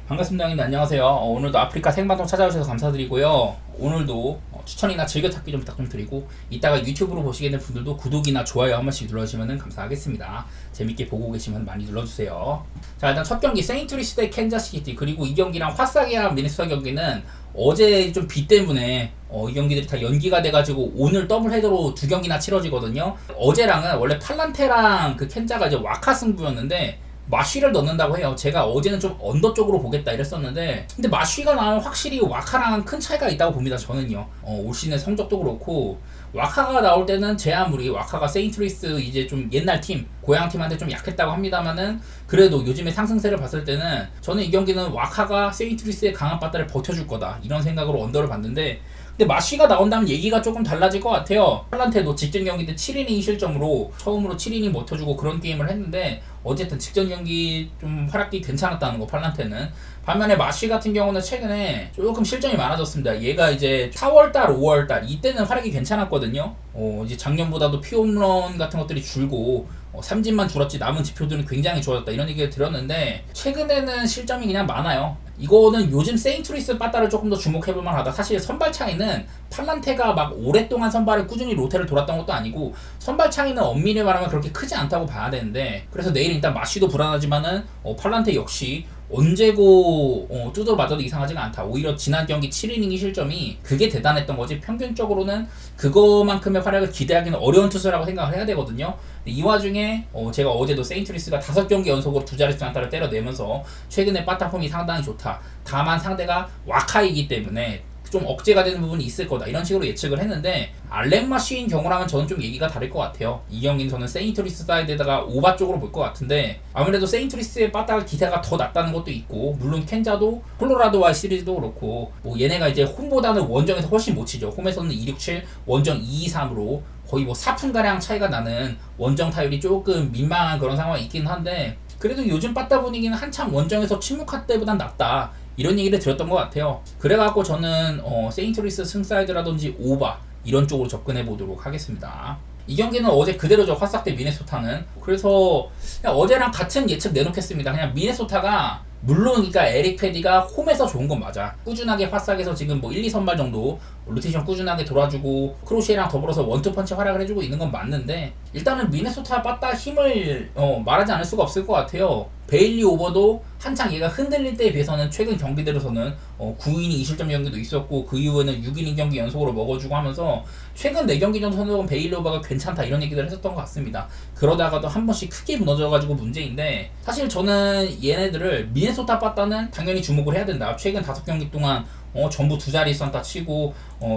반갑습니다, 형님. 안녕하세요. 오늘도 아프리카 생방송 찾아주셔서 감사드리고요. 오늘도 추천이나 즐겨찾기 좀 부탁 좀 드리고, 이따가 유튜브로 보시게 된 분들도 구독이나 좋아요 한 번씩 눌러주시면 감사하겠습니다. 재밌게 보고 계시면 많이 눌러주세요. 자, 일단 첫 경기 세인트루이스 대 캔자스시티, 그리고 이 경기랑 화삭이랑 미네소타 경기는 어제 좀 비 때문에 이 경기들이 다 연기가 돼가지고 오늘 더블 헤더로 두 경기나 치러지거든요. 어제랑은 원래 팔란테랑 그 캔자가 이제 와카 승부였는데 마쉬를 넣는다고 해요. 제가 어제는 좀 언더 쪽으로 보겠다 이랬었는데, 근데 마쉬가 나오면 확실히 와카랑 큰 차이가 있다고 봅니다. 저는요. 올 시즌의 성적도 그렇고, 와카가 나올 때는 제 아무리 와카가 세인트루이스 이제 좀 옛날 팀, 고향 팀한테 좀 약했다고 합니다만은, 그래도 요즘의 상승세를 봤을 때는 저는 이 경기는 와카가 세인트루이스의 강한 바다를 버텨줄 거다 이런 생각으로 언더를 봤는데, 근데 마쉬가 나온다면 얘기가 조금 달라질 것 같아요. 팔란테도 직전 경기 때 7이닝 실점으로 처음으로 7이닝 버텨주고 그런 게임을 했는데, 어쨌든 직전 경기 좀 활약이 괜찮았다는 거, 팔란테는. 반면에 마쉬 같은 경우는 최근에 조금 실점이 많아졌습니다. 얘가 이제 4월달, 5월달 이때는 활약이 괜찮았거든요. 이제 작년보다도 피홈런 같은 것들이 줄고 삼진만 줄었지 남은 지표들은 굉장히 좋아졌다 이런 얘기를 들었는데, 최근에는 실점이 그냥 많아요. 이거는 요즘 세인트루이스 빠따를 조금 더 주목해볼만 하다. 사실 선발 창에는 팔란테가 막 오랫동안 선발을 꾸준히 로테를 돌았던 것도 아니고, 선발 창에는 엄밀히 말하면 그렇게 크지 않다고 봐야 되는데, 그래서 내일 일단 마쉬도 불안하지만은 팔란테 역시 언제고 두드러 맞아도 이상하지가 않다. 오히려 지난 경기 7이닝 실점이 그게 대단했던 거지, 평균적으로는 그거만큼의 활약을 기대하기는 어려운 투수라고 생각을 해야 되거든요. 이 와중에 제가 어제도 세인트루이스가 5경기 연속으로 두 자릿수 안타를 때려내면서 최근에 빠따폼이 상당히 좋다, 다만 상대가 와카이기 때문에 좀 억제가 되는 부분이 있을 거다 이런 식으로 예측을 했는데, 알렉 마쉬인 경우라면 저는 좀 얘기가 다를 것 같아요. 이 경기는 저는 세인트루이스 사이드에다가 오바 쪽으로 볼 것 같은데, 아무래도 세인트루이스의 빠따가 기세가 더 낮다는 것도 있고, 물론 켄자도 콜로라도와 시리즈도 그렇고, 뭐 얘네가 이제 홈보다는 원정에서 훨씬 못 치죠. 홈에서는 267, 원정 223으로 거의 뭐 4푼가량 차이가 나는 원정 타율이 조금 민망한 그런 상황이 있긴 한데, 그래도 요즘 빠따 분위기는 한참 원정에서 침묵할 때보단 낫다 이런 얘기를 들었던 것 같아요. 그래갖고 저는 세인트루이스 승사이드라든지 오바 이런 쪽으로 접근해 보도록 하겠습니다. 이 경기는 어제 그대로죠. 화삭 대 미네소타는. 그래서 그냥 어제랑 같은 예측 내놓겠습니다. 그냥 미네소타가, 물론 그러니까 에릭 패디가 홈에서 좋은 건 맞아. 꾸준하게 화삭에서 지금 뭐 1, 2선발 정도 로테이션 꾸준하게 돌아주고 크로시에랑 더불어서 원투펀치 활약을 해주고 있는 건 맞는데, 일단은 미네소타 빠따 힘을 말하지 않을 수가 없을 것 같아요. 베일리 오버도 한창 얘가 흔들릴 때에 비해서는 최근 경기들에서는 9이닝 2실점 경기도 있었고, 그 이후에는 6이닝 경기 연속으로 먹어주고 하면서 최근 4경기 정도 선수는 베일리 오버가 괜찮다 이런 얘기를 했었던 것 같습니다. 그러다가도 한 번씩 크게 무너져가지고 문제인데, 사실 저는 얘네들을 미네소타 빠따는 당연히 주목을 해야 된다. 최근 5경기 동안 전부 두 자리 선타 치고,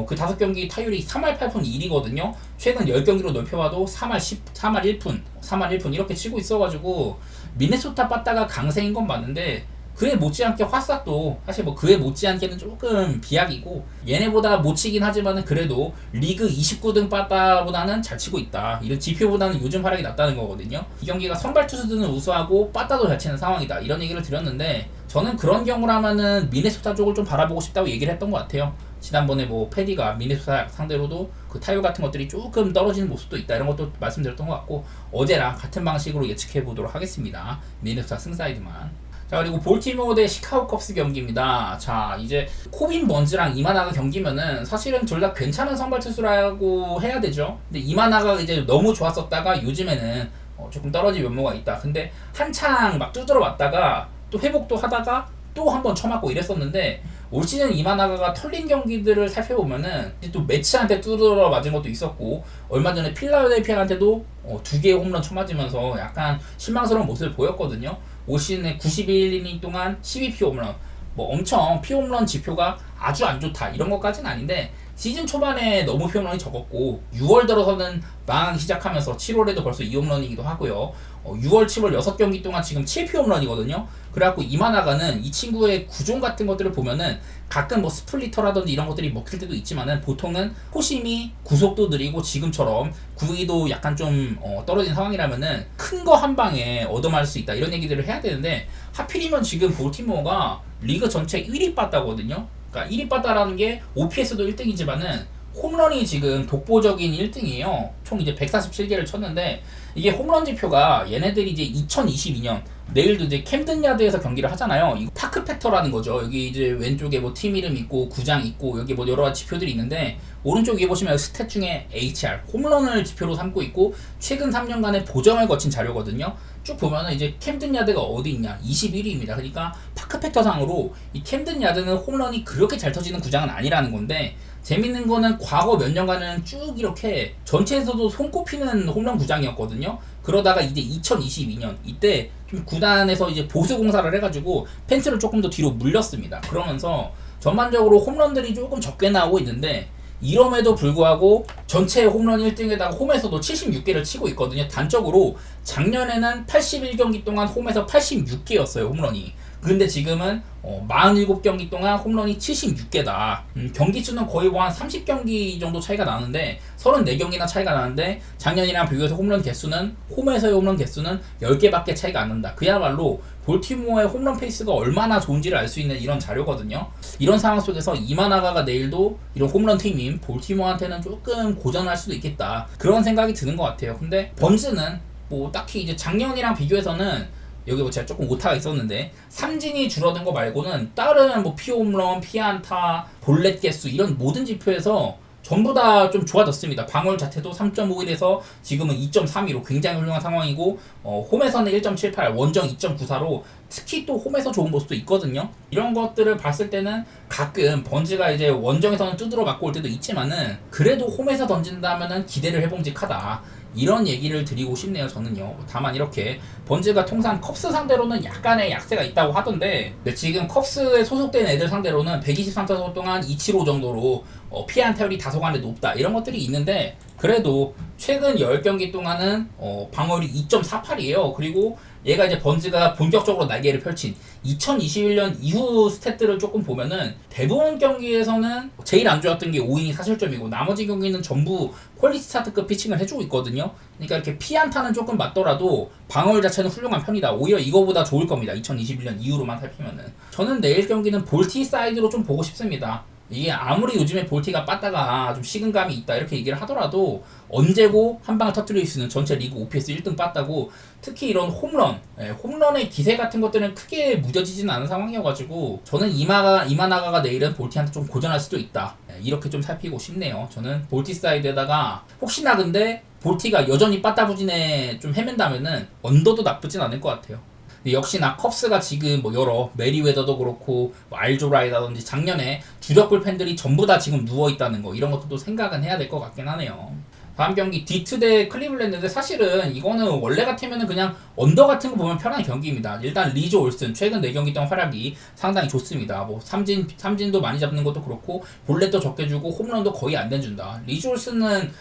그 5경기 타율이 3할 8푼 1이거든요. 최근 10경기로 넓혀봐도 3할 1푼, 3할 1푼 이렇게 치고 있어가지고, 미네소타 빠따가 강세인 건 맞는데, 그에 못지않게 화삭도 사실 뭐 그에 못지않게는 조금 비약이고, 얘네보다 못 치긴 하지만은 그래도 리그 29등 빠따보다는 잘 치고 있다, 이런 지표보다는 요즘 활약이 낫다는 거거든요. 이 경기가 선발 투수들은 우수하고 빠따도 잘 치는 상황이다 이런 얘기를 드렸는데, 저는 그런 경우라면은 미네소타 쪽을 좀 바라보고 싶다고 얘기를 했던 것 같아요. 지난번에 뭐 패디가 미네소타 상대로도 그 타율 같은 것들이 조금 떨어지는 모습도 있다 이런 것도 말씀드렸던 것 같고, 어제랑 같은 방식으로 예측해 보도록 하겠습니다. 미네소타 승사이드만. 자, 그리고 볼티모어 대 시카고 컵스 경기입니다. 자, 이제 코빈 번즈랑 이마나가 경기면은 사실은 둘 다 괜찮은 선발 투수라고 해야 되죠. 근데 이마나가 이제 너무 좋았었다가 요즘에는 조금 떨어진 면모가 있다. 근데 한창 막 두드러 왔다가 또 회복도 하다가 또 한 번 쳐맞고 이랬었는데, 올 시즌 이마나가가 털린 경기들을 살펴보면은 또 매치한테 뚜드러 맞은 것도 있었고, 얼마 전에 필라델피아한테도 2개의 홈런 쳐맞으면서 약간 실망스러운 모습을 보였거든요. 올 시즌에 91이닝 동안 12피 홈런, 뭐 엄청 피 홈런 지표가 아주 안 좋다 이런 것까지는 아닌데, 시즌 초반에 너무 피 홈런이 적었고, 6월 들어서는 망하기 시작하면서 7월에도 벌써 2홈런이기도 하고요. 6월, 7월 6경기 동안 지금 7피 홈런이거든요. 그래갖고 이마나가는 이 친구의 구종 같은 것들을 보면은 가끔 뭐 스플리터라든지 이런 것들이 먹힐 때도 있지만은, 보통은 호심이 구속도 느리고 지금처럼 구위도 약간 좀 떨어진 상황이라면은 큰 거 한 방에 얻어맞을 수 있다 이런 얘기들을 해야 되는데, 하필이면 지금 볼티모어가 리그 전체 1위 빠따거든요. 그러니까 1위 빠따라는 게 OPS도 1등이지만은 홈런이 지금 독보적인 1등이에요. 총 이제 147개를 쳤는데 이게 홈런 지표가 얘네들이 이제 2022년 내일도 이제 캠든 야드에서 경기를 하잖아요. 이거 파크 팩터라는 거죠. 여기 이제 왼쪽에 뭐 팀 이름 있고 구장 있고 여기 뭐 여러 가지 지표들이 있는데 오른쪽 위에 보시면 스탯 중에 HR 홈런을 지표로 삼고 있고 최근 3년간의 보정을 거친 자료거든요. 쭉 보면은 이제 캠든 야드가 어디 있냐 21위입니다. 그러니까 파크 팩터 상으로 이 캠든 야드는 홈런이 그렇게 잘 터지는 구장은 아니라는 건데 재밌는 거는 과거 몇 년간은 쭉 이렇게 전체에서도 손꼽히는 홈런 구장이었거든요. 그러다가 이제 2022년 이때 좀 구단에서 이제 보수 공사를 해가지고 펜스를 조금 더 뒤로 물렸습니다. 그러면서 전반적으로 홈런들이 조금 적게 나오고 있는데 이럼에도 불구하고 전체 홈런 1등에다가 홈에서도 76개를 치고 있거든요. 단적으로 작년에는 81경기 동안 홈에서 86개였어요 홈런이. 근데 지금은 47경기 동안 홈런이 76개다. 경기 수는 거의 뭐 한 30경기 정도 차이가 나는데 34경기나 차이가 나는데 작년이랑 비교해서 홈런 개수는 홈에서의 홈런 개수는 10개밖에 차이가 안 난다. 그야말로 볼티모어의 홈런 페이스가 얼마나 좋은지를 알 수 있는 이런 자료거든요. 이런 상황 속에서 이마나가가 내일도 이런 홈런 팀인 볼티모어한테는 조금 고전할 수도 있겠다. 그런 생각이 드는 것 같아요. 근데 번즈는 뭐 딱히 이제 작년이랑 비교해서는 여기 뭐 제가 조금 오타가 있었는데 삼진이 줄어든 거 말고는 다른 뭐 피홈런, 피안타, 볼넷 개수 이런 모든 지표에서 전부 다 좀 좋아졌습니다. 방울 자체도 3.51에서 지금은 2.32로 굉장히 훌륭한 상황이고 홈에서는 1.78, 원정 2.94로 특히 또 홈에서 좋은 모습도 있거든요. 이런 것들을 봤을 때는 가끔 번즈가 이제 원정에서는 두드러 맞고 올 때도 있지만은 그래도 홈에서 던진다면은 기대를 해봄직하다. 이런 얘기를 드리고 싶네요. 저는요. 다만 이렇게 번즈가 통상 컵스 상대로는 약간의 약세가 있다고 하던데 지금 컵스에 소속된 애들 상대로는 123타석 동안 275 정도로 피안타율이 다소간에 높다 이런 것들이 있는데 그래도 최근 10경기 동안은 방어율이 2.48이에요. 그리고 얘가 이제 번즈가 본격적으로 날개를 펼친 2021년 이후 스탯들을 조금 보면은 대부분 경기에서는 제일 안 좋았던 게 5이닝 4실점이고 나머지 경기는 전부 퀄리티 스타트급 피칭을 해주고 있거든요. 그러니까 이렇게 피안타는 조금 맞더라도 방어율 자체는 훌륭한 편이다. 오히려 이거보다 좋을 겁니다. 2021년 이후로만 살피면은. 저는 내일 경기는 볼티 사이드로 좀 보고 싶습니다. 이게 아무리 요즘에 볼티가 빠다가 좀 식은감이 있다 이렇게 얘기를 하더라도 언제고 한 방에 터뜨릴 수 있는 전체 리그 OPS 1등 빠다고 특히 이런 홈런의 기세 같은 것들은 크게 무뎌지지는 않은 상황이어가지고 저는 이마나가가 내일은 볼티한테 좀 고전할 수도 있다 이렇게 좀 살피고 싶네요. 저는 볼티 사이드에다가 혹시나 근데 볼티가 여전히 빠따부진에 좀 헤맨다면은 언더도 나쁘진 않을 것 같아요. 근데 역시나 컵스가 지금 뭐 여러 메리웨더도 그렇고 뭐 알조라이라든지 작년에 주력 불펜들이 전부 다 지금 누워있다는 거 이런 것도 생각은 해야 될 것 같긴 하네요. 다음 경기 디트 대 클리블랜드인데 사실은 이거는 원래 같으면 그냥 언더 같은 거 보면 편한 경기입니다. 일단 리즈 올슨 최근 4경기 동안 활약이 상당히 좋습니다. 뭐 삼진도 많이 잡는 것도 그렇고 볼넷도 적게 주고 홈런도 거의 안 내준다. 리즈 올슨은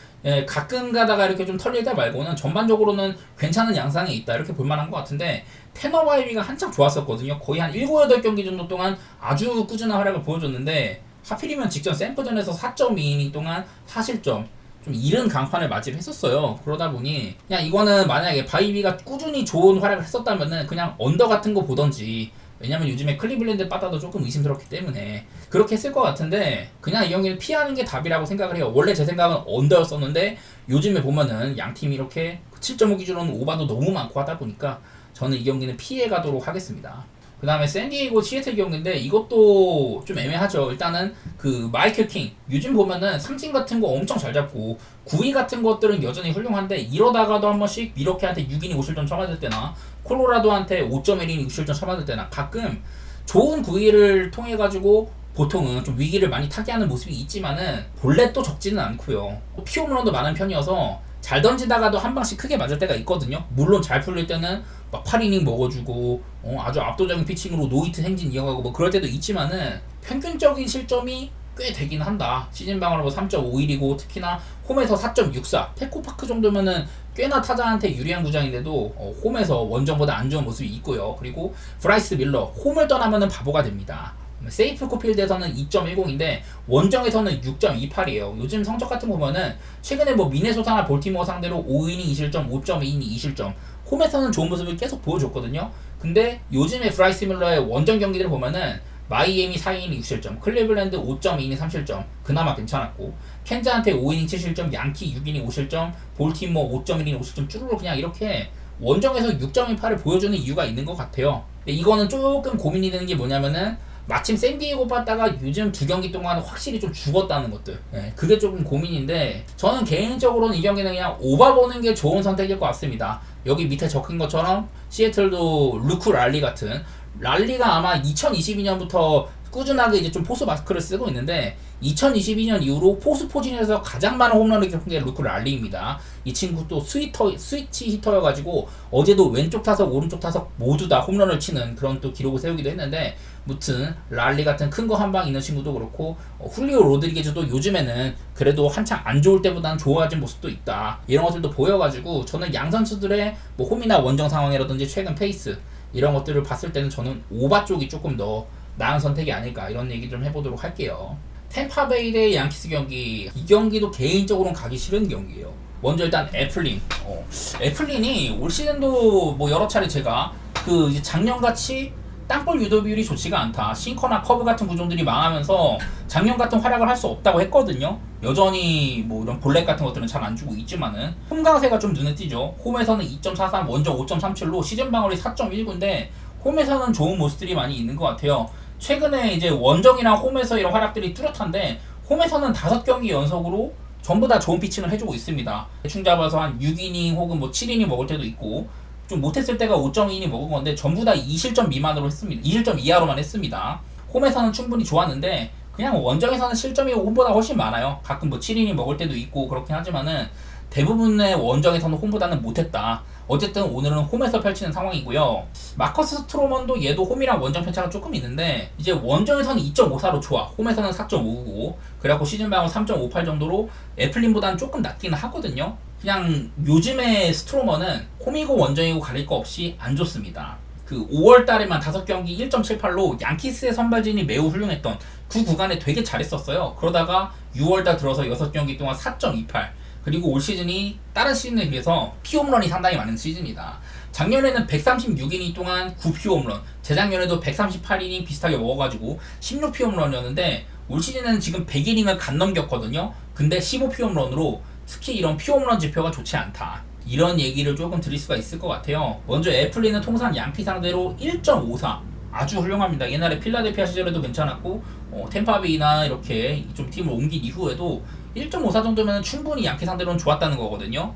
가끔 가다가 이렇게 좀 털릴 때 말고는 전반적으로는 괜찮은 양상이 있다 이렇게 볼만한 것 같은데 테너 바이비가 한참 좋았었거든요. 거의 한 7, 8경기 정도 동안 아주 꾸준한 활약을 보여줬는데 하필이면 직전 샘프전에서 4.2이닝 동안 4실점 좀 이른 강판을 맞이를 했었어요. 그러다 보니 그냥 이거는 만약에 바이비가 꾸준히 좋은 활약을 했었다면은 그냥 언더 같은 거 보던지 왜냐면 요즘에 클리블랜드 빠따도 조금 의심스럽기 때문에 그렇게 했을 것 같은데 그냥 이 경기는 피하는 게 답이라고 생각을 해요. 원래 제 생각은 언더였었는데 요즘에 보면은 양팀이 이렇게 7.5 기준으로는 오바도 너무 많고 하다 보니까 저는 이 경기는 피해 가도록 하겠습니다. 그 다음에 샌디에이고 시애틀 경기인데 이것도 좀 애매하죠. 일단은 그 마이클 킹 요즘 보면은 삼진 같은 거 엄청 잘 잡고 구위 같은 것들은 여전히 훌륭한데 이러다가도 한 번씩 미러키한테 6이닝 5실점 쳐맞을 때나 콜로라도한테 5.1이닝 6실점 쳐맞을 때나 가끔 좋은 구위를 통해 가지고 보통은 좀 위기를 많이 타개하는 모습이 있지만은 볼넷도 적지는 않고요. 피홈런도 많은 편이어서 잘 던지다가도 한 방씩 크게 맞을 때가 있거든요. 물론 잘 풀릴 때는 막 8이닝 먹어주고 아주 압도적인 피칭으로 노히트 행진 이어가고 뭐 그럴 때도 있지만은 평균적인 실점이 꽤 되긴 한다. 시즌 방어로 3.51이고 특히나 홈에서 4.64 페코파크 정도면은 꽤나 타자한테 유리한 구장인데도 홈에서 원정보다 안 좋은 모습이 있고요. 그리고 브라이스 밀러 홈을 떠나면은 바보가 됩니다. 세이프 코필드에서는 2.10인데 원정에서는 6.28이에요. 요즘 성적 같은 거 보면은 최근에 뭐 미네소타나 볼티모어 상대로 5이닝 2실점, 5.2이닝 2실점 홈에서는 좋은 모습을 계속 보여줬거든요. 근데 요즘에 브라이스 밀러의 원정 경기들을 보면은 마이애미 4이닝 6실점, 클리블랜드 5.2이닝 3실점, 그나마 괜찮았고, 캔자한테 5이닝 7실점, 양키 6이닝 5실점, 볼티모 5.1이닝 5실점, 쭈루룩 그냥 이렇게 원정에서 6.18을 보여주는 이유가 있는 것 같아요. 근데 이거는 조금 고민이 되는 게 뭐냐면은 마침 샌디에고 봤다가 요즘 2경기 동안 확실히 좀 죽었다는 것들. 그게 조금 고민인데 저는 개인적으로는 이 경기는 그냥 오바 보는 게 좋은 선택일 것 같습니다. 여기 밑에 적힌 것처럼 시애틀도 루크 랄리 같은 랄리가 아마 2022년부터 꾸준하게 이제 좀 포수 마스크를 쓰고 있는데 2022년 이후로 포수 포진에서 가장 많은 홈런을 기록한 게 루크 랄리입니다. 이 친구 또 스위치 히터여가지고 어제도 왼쪽 타석 오른쪽 타석 모두 다 홈런을 치는 그런 또 기록을 세우기도 했는데 무튼 랄리 같은 큰 거 한 방 있는 친구도 그렇고 훌리오 로드리게즈도 요즘에는 그래도 한창 안 좋을 때보다는 좋아진 모습도 있다. 이런 것들도 보여가지고 저는 양 선수들의 뭐 홈이나 원정 상황이라든지 최근 페이스 이런 것들을 봤을 때는 저는 오바 쪽이 조금 더 나은 선택이 아닐까 이런 얘기 좀 해보도록 할게요. 템파베이 대 양키스 경기, 이 경기도 개인적으로는 가기 싫은 경기예요. 먼저 일단 애플린. 애플린이 올 시즌도 뭐 여러 차례 제가 그 이제 작년같이 땅볼 유도 비율이 좋지가 않다. 싱커나 커브 같은 구종들이 망하면서 작년 같은 활약을 할 수 없다고 했거든요. 여전히 뭐 이런 볼넷 같은 것들은 잘 안 주고 있지만은 홈 강세가 좀 눈에 띄죠. 홈에서는 2.43, 원정 5.37로 시즌 방어率 4.19인데 홈에서는 좋은 모습들이 많이 있는 것 같아요. 최근에 이제 원정이랑 홈에서 이런 활약들이 뚜렷한데 홈에서는 5경기 연속으로 전부 다 좋은 피칭을 해주고 있습니다. 대충 잡아서 한 6이닝 혹은 뭐 7이닝 먹을 때도 있고 좀 못했을 때가 5.2이닝 먹은 건데 전부 다 2실점 미만으로 했습니다. 2실점 이하로만 했습니다. 홈에서는 충분히 좋았는데 그냥 원정에서는 실점이 홈보다 훨씬 많아요. 가끔 뭐 7이닝 먹을 때도 있고 그렇긴 하지만은 대부분의 원정에서는 홈보다는 못했다. 어쨌든 오늘은 홈에서 펼치는 상황이고요. 마커스 스트로먼도 얘도 홈이랑 원정 편차가 조금 있는데 이제 원정에서는 2.54로 좋아. 홈에서는 4.59고 그래갖고 시즌 방어 3.58 정도로 애플린보다는 조금 낮기는 하거든요. 그냥 요즘의 스트로먼은 홈이고 원정이고 가릴 거 없이 안 좋습니다. 그 5월 달에만 5경기 1.78로 양키스의 선발진이 매우 훌륭했던 그 구간에 되게 잘했었어요. 그러다가 6월 달 들어서 6경기 동안 4.28 그리고 올 시즌이 다른 시즌에 비해서 피홈런이 상당히 많은 시즌이다. 작년에는 136이닝 동안 9피홈런, 재작년에도 138이닝 비슷하게 먹어가지고 16피홈런이었는데 올 시즌에는 지금 100이닝을 간 넘겼거든요. 근데 15피홈런으로 특히 이런 피홈런 지표가 좋지 않다. 이런 얘기를 조금 드릴 수가 있을 것 같아요. 먼저 애플리는 통산 양피 상대로 1.54 아주 훌륭합니다. 옛날에 필라델피아 시절에도 괜찮았고 템파베이나 이렇게 좀 팀을 옮긴 이후에도 1.54 정도면 충분히 양키 상대로는 좋았다는 거거든요.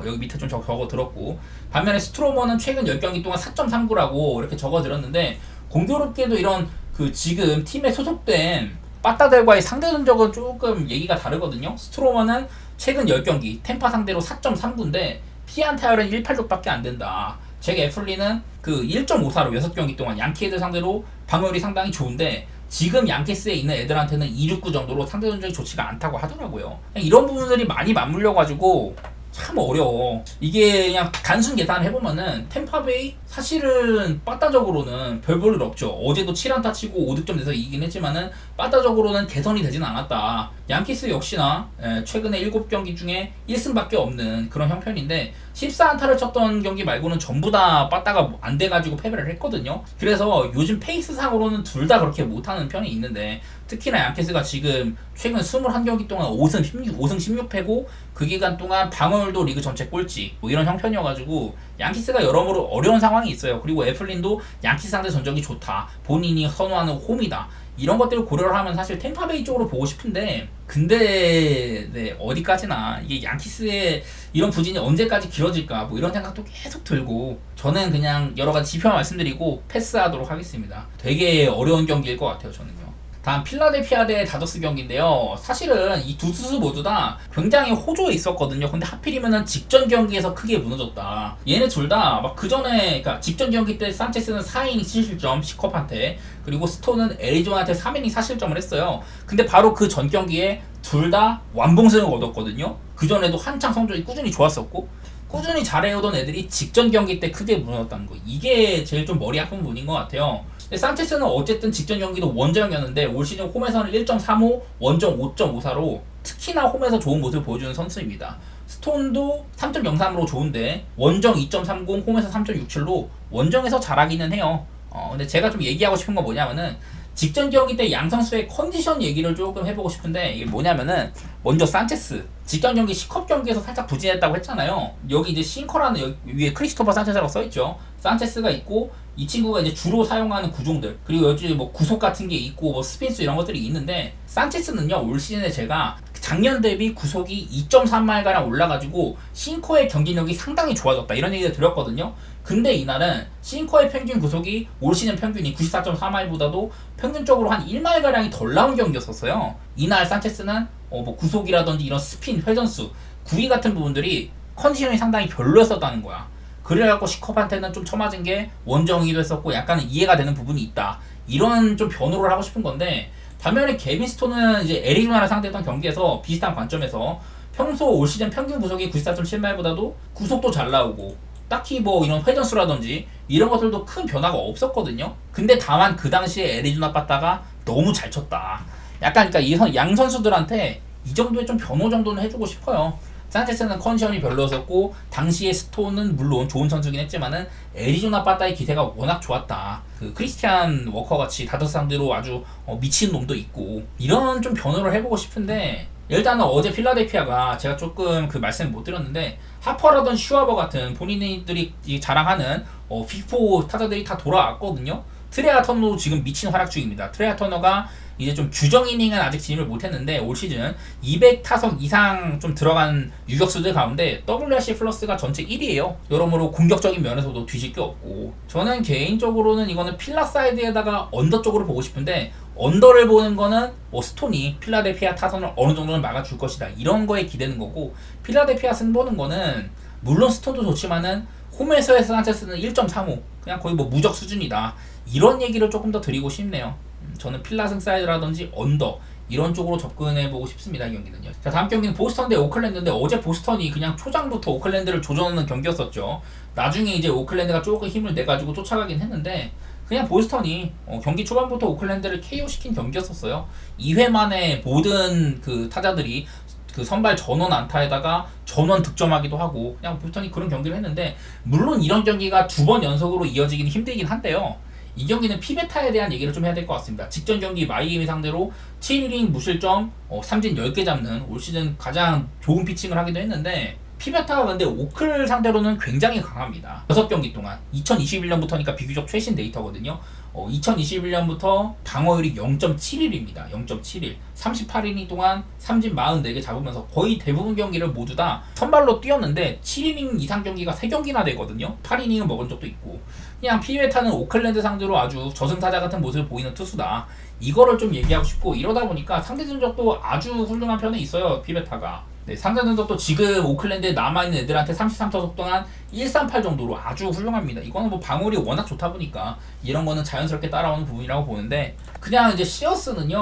여기 밑에 좀 적어 들었고 반면에 스트로머는 최근 10경기 동안 4.39라고 이렇게 적어 들었는데 공교롭게도 이런 그 지금 팀에 소속된 빠따들과의 상대 전적은 조금 얘기가 다르거든요. 스트로머는 최근 10경기 템파 상대로 4.39인데 피안타율은 1.86밖에 안 된다. 잭 애플리는 그 1.54로 6경기 동안 양키 애들 상대로 방어율이 상당히 좋은데 지금 양키스에 있는 애들한테는 269 정도로 상대 전적이 좋지가 않다고 하더라고요. 이런 부분들이 많이 맞물려가지고 참 어려워. 이게 그냥 단순 계산을 해보면은 템파베이 사실은 빠따적으로는 별 볼 일 없죠. 어제도 7안타 치고 5득점 내서 이기긴 했지만은 빠따적으로는 개선이 되진 않았다. 양키스 역시나 최근에 7경기 중에 1승밖에 없는 그런 형편인데 14안타를 쳤던 경기 말고는 전부 다 빠따가 안 돼가지고 패배를 했거든요. 그래서 요즘 페이스상으로는 둘 다 그렇게 못하는 편이 있는데 특히나 양키스가 지금 최근 21경기 동안 5승 16패고 그 기간 동안 방어율도 리그 전체 꼴찌 뭐 이런 형편이어가지고 양키스가 여러모로 어려운 상황이 있어요. 그리고 애플린도 양키스 상대 전적이 좋다. 본인이 선호하는 홈이다. 이런 것들을 고려를 하면 사실 템파베이 쪽으로 보고 싶은데 근데 네, 어디까지나 이게 양키스의 이런 부진이 언제까지 길어질까 뭐 이런 생각도 계속 들고 저는 그냥 여러가지 지표만 말씀드리고 패스하도록 하겠습니다. 되게 어려운 경기일 것 같아요 저는요. 다음 필라델피아 대 다저스 경기인데요. 사실은 이 두 투수 모두 다 굉장히 호조에 있었거든요. 근데 하필이면은 직전 경기에서 크게 무너졌다. 얘네 둘 다 막 그 전에 그러니까 직전 경기 때 산체스는 4이닝 7실점 시컵한테 그리고 스톤은 애리조나한테 3이닝 4실점을 했어요. 근데 바로 그 전 경기에 둘 다 완봉승을 얻었거든요. 그 전에도 한창 성적이 꾸준히 좋았었고 꾸준히 잘해오던 애들이 직전 경기 때 크게 무너졌다는 거. 이게 제일 좀 머리 아픈 부분인 것 같아요. 산체스는 어쨌든 직전 경기도 원정이었는데 올 시즌 홈에서는 1.35, 원정 5.54로 특히나 홈에서 좋은 모습을 보여주는 선수입니다. 스톤도 3.03으로 좋은데 원정 2.30, 홈에서 3.67로 원정에서 잘하기는 해요. 근데 제가 좀 얘기하고 싶은 건 뭐냐면은 직전 경기 때 양 선수의 컨디션 얘기를 조금 해보고 싶은데 이게 뭐냐면은 먼저 산체스 직전 경기 C컵 경기에서 살짝 부진했다고 했잖아요. 여기 이제 싱커라는 위에 크리스토퍼 산체스라고 써있죠. 산체스가 있고 이 친구가 이제 주로 사용하는 구종들 그리고 여기 뭐 구속 같은 게 있고 뭐 스핀수 이런 것들이 있는데 산체스는요 올 시즌에 제가 작년 대비 구속이 2.3마일가량 올라가지고 싱커의 경기력이 상당히 좋아졌다 이런 얘기를 드렸거든요. 근데 이날은 싱커의 평균 구속이 올 시즌 평균이 94.4마일보다도 평균적으로 한 1마일가량이 덜 나온 경기였었어요. 이날 산체스는 뭐 구속이라든지 이런 스핀, 회전수, 구위 같은 부분들이 컨디션이 상당히 별로였었다는 거야. 그래갖고 시컵한테는 좀 처맞은 게 원정이기도 했었고 약간은 이해가 되는 부분이 있다. 이런 좀 변호를 하고 싶은 건데 반면에 개빈 스톤은 이제 애리조나를 상대했던 경기에서 비슷한 관점에서 평소 올 시즌 평균 구속이 94.7마일보다도 구속도 잘 나오고 딱히 뭐 이런 회전수라든지 이런 것들도 큰 변화가 없었거든요. 근데 다만 그 당시에 애리조나 빠따가 너무 잘 쳤다. 약간 그러니까 양 선수들한테 이 정도의 좀 변호 정도는 해주고 싶어요. 산체스는 컨디션이 별로였었고 당시에 스톤은 물론 좋은 선수긴 했지만은 애리조나 빠따의 기세가 워낙 좋았다. 그 크리스티안 워커 같이 다드 상대로 아주 미친 놈도 있고 이런 좀 변호를 해보고 싶은데 일단은 어제 필라델피아가 제가 조금 그 말씀을 못 드렸는데 하퍼라든 슈아버 같은 본인들이 자랑하는 빅4 타자들이 다 돌아왔거든요. 트레아 터너도 지금 미친 활약 중입니다. 트레아 터너가 이제 좀 규정 이닝은 아직 진입을 못했는데 올 시즌 200타석 이상 좀 들어간 유격수들 가운데 WRC 플러스가 전체 1위에요. 여러모로 공격적인 면에서도 뒤질 게 없고 저는 개인적으로는 이거는 필라 사이드에다가 언더 쪽으로 보고 싶은데 언더를 보는 거는 스톤이 필라델피아 타선을 어느 정도는 막아줄 것이다 이런 거에 기대는 거고 필라델피아 승 보는 거는 물론 스톤도 좋지만은 홈에서의 산체스는 1.35 그냥 거의 뭐 무적 수준이다 이런 얘기를 조금 더 드리고 싶네요. 저는 필라승 사이드라든지 언더 이런 쪽으로 접근해보고 싶습니다. 이 경기는요. 자, 다음 경기는 보스턴 대 오클랜드인데 어제 보스턴이 그냥 초장부터 오클랜드를 조져놓는 경기였었죠. 나중에 이제 오클랜드가 조금 힘을 내가지고 쫓아가긴 했는데 그냥 보스턴이 경기 초반부터 오클랜드를 KO 시킨 경기였었어요. 2회 만에 모든 그 타자들이 그 선발 전원 안타에다가 전원 득점하기도 하고 그냥 보스턴이 그런 경기를 했는데 물론 이런 경기가 2번 연속으로 이어지기는 힘들긴 한데요. 이 경기는 피베타에 대한 얘기를 좀 해야 될 것 같습니다. 직전 경기 마이애미 상대로 7이닝 무실점 삼진 10개 잡는 올 시즌 가장 좋은 피칭을 하기도 했는데 피베타가 근데 오클 상대로는 굉장히 강합니다. 6경기 동안 2021년부터니까 비교적 최신 데이터거든요. 2021년부터 방어율이 0.71입니다. 0.71 38이닝 동안 삼진 44개 잡으면서 거의 대부분 경기를 모두 다 선발로 뛰었는데 7이닝 이상 경기가 3경기나 되거든요. 8이닝은 먹은 적도 있고 그냥 피베타는 오클랜드 상대로 아주 저승사자 같은 모습을 보이는 투수다. 이거를 좀 얘기하고 싶고 이러다 보니까 상대 전적도 아주 훌륭한 편에 있어요. 피베타가. 네, 상대 전적도 지금 오클랜드에 남아있는 애들한테 33타석 동안 138 정도로 아주 훌륭합니다. 이거는 뭐 방울이 워낙 좋다 보니까 이런 거는 자연스럽게 따라오는 부분이라고 보는데 그냥 이제 시어스는요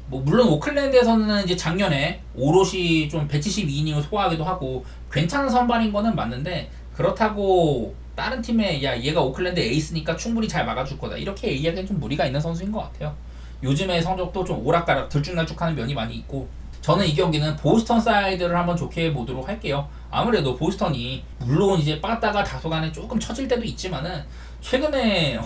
뭐 물론 오클랜드에서는 이제 작년에 오롯이 좀 172이닝을 소화하기도 하고 괜찮은 선발인 거는 맞는데 그렇다고 다른 팀에 야 얘가 오클랜드 에이스니까 충분히 잘 막아줄 거다 이렇게 얘기하기엔 좀 무리가 있는 선수인 것 같아요. 요즘의 성적도 좀 오락가락 들쭉날쭉하는 면이 많이 있고 저는 이 경기는 보스턴 사이드를 한번 좋게 보도록 할게요. 아무래도 보스턴이 물론 이제 빠따가 다소간에 조금 처질 때도 있지만은 최근에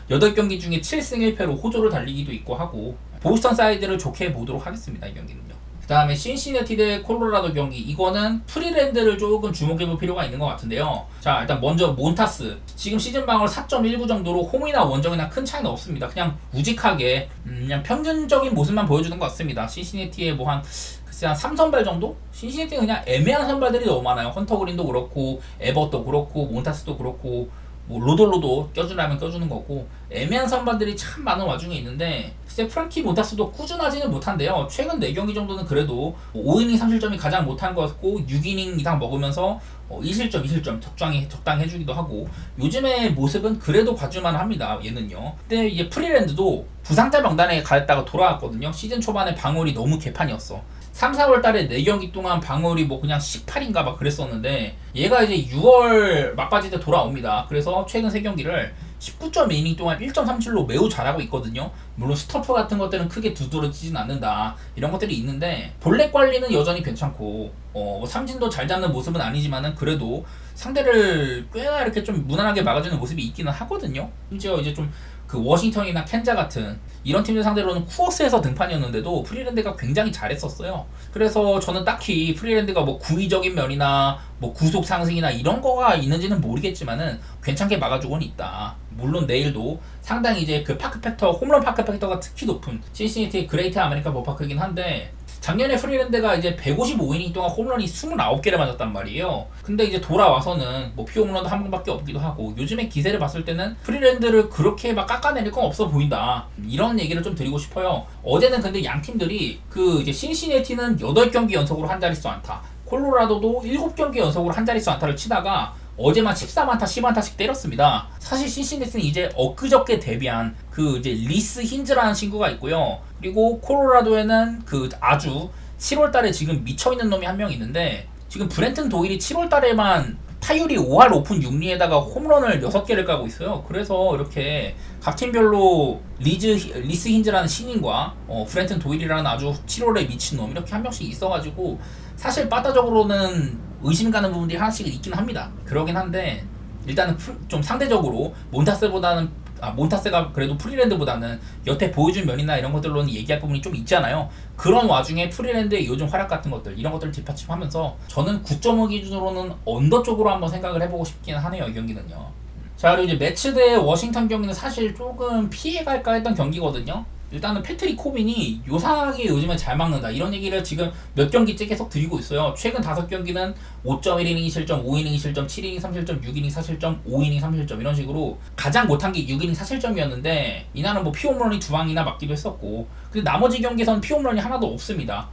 8경기 중에 7승 1패로 호조를 달리기도 있고 하고 보스턴 사이드를 좋게 보도록 하겠습니다. 이 경기는요. 그 다음에 신시내티 대 콜로라도 경기 이거는 프리랜드를 조금 주목해볼 필요가 있는 것 같은데요. 자 일단 먼저 몬타스 지금 시즌 방어율 4.19 정도로 홈이나 원정이나 큰 차이는 없습니다. 그냥 우직하게 그냥 평균적인 모습만 보여주는 것 같습니다. 신시내티에 뭐 한 3선발 정도? 신시내티는 그냥 애매한 선발들이 너무 많아요. 헌터 그린도 그렇고 에버도 그렇고 몬타스도 그렇고 뭐 로돌로도 껴주려면 껴주는 거고 애매한 선발들이 참 많은 와중에 있는데 글쎄 프랑키 몬타스도 꾸준하지는 못한데요. 최근 4경기 정도는 그래도 5이닝 3실점이 가장 못한 것 같고 6이닝 이상 먹으면서 2실점 2실점 적당히 해주기도 하고 요즘의 모습은 그래도 봐줄만 합니다. 얘는요. 근데 이제 프리랜드도 부상자 명단에 가했다가 돌아왔거든요. 시즌 초반에 방울이 너무 개판이었어. 3, 4월 달에 4경기 동안 방어율이 뭐 그냥 18인가 막 그랬었는데 얘가 이제 6월 막바지 때 돌아옵니다. 그래서 최근 3경기를 19.2이닝 동안 1.37로 매우 잘하고 있거든요. 물론 스토프 같은 것들은 크게 두드러지진 않는다 이런 것들이 있는데 볼넷 관리는 여전히 괜찮고 뭐 삼진도 잘 잡는 모습은 아니지만은 그래도 상대를 꽤나 이렇게 좀 무난하게 막아주는 모습이 있기는 하거든요. 심지어 이제 좀 그 워싱턴이나 캔자 같은 이런 팀들 상대로는 쿠어스에서 등판이었는데도 프리랜드가 굉장히 잘했었어요. 그래서 저는 딱히 프리랜드가 뭐 구위적인 면이나 뭐 구속 상승이나 이런 거가 있는지는 모르겠지만은 괜찮게 막아주고는 있다. 물론 내일도 상당히 이제 그 파크 팩터, 홈런 파크 팩터가 특히 높은 신시내티 그레이트 아메리칸 볼파크이긴 한데, 작년에 프리랜드가 이제 155이닝 동안 홈런이 29개를 맞았단 말이에요. 근데 이제 돌아와서는 뭐 피홈런도 한 번밖에 없기도 하고, 요즘에 기세를 봤을 때는 프리랜드를 그렇게 막 깎아내릴 건 없어 보인다, 이런 얘기를 좀 드리고 싶어요. 어제는 근데 양 팀들이 그 이제 신시내티는 8경기 연속으로 한 자릿수 안타, 콜로라도도 7경기 연속으로 한 자릿수 안타를 치다가 어제만 14만타, 10안타씩 때렸습니다. 사실 신시내티는 이제 엊그저께 데뷔한 그 이제 리스 힌즈라는 친구가 있고요. 그리고 콜로라도에는 그 아주 7월달에 지금 미쳐있는 놈이 한 명 있는데, 지금 브렌튼 도일이 7월달에만 타율이 5할 5푼 6리에다가 홈런을 6개를 까고 있어요. 그래서 이렇게 각 팀별로 리스 힌즈라는 신인과 브렌튼 도일이라는 아주 7월에 미친놈, 이렇게 한 명씩 있어가지고 사실 바타적으로는 의심 가는 부분들이 하나씩 있긴 합니다. 그러긴 한데 일단은 좀 상대적으로 몬타스가 그래도 프리랜드보다는 여태 보여준 면이나 이런 것들로는 얘기할 부분이 좀 있잖아요. 그런 와중에 프리랜드의 요즘 활약 같은 것들, 이런 것들을 뒷받침하면서 저는 9.5 기준으로는 언더 쪽으로 한번 생각을 해보고 싶긴 하네요, 이 경기는요. 자, 그리고 이제 매츠 대 워싱턴 경기는 사실 조금 피해갈까 했던 경기거든요. 일단은 패트릭 코빈이 요상하게 요즘에 잘 막는다, 이런 얘기를 지금 몇 경기째 계속 드리고 있어요. 최근 5경기는 5.1이닝 실점, 5이닝 실점, 7이닝 3실점, 6이닝 4실점, 5이닝 3실점, 이런 식으로 가장 못한 게 6이닝 4실점이었는데 이날은 뭐 피홈런이 2방이나 맞기도 했었고, 근데 나머지 경기에서는 피홈런이 하나도 없습니다.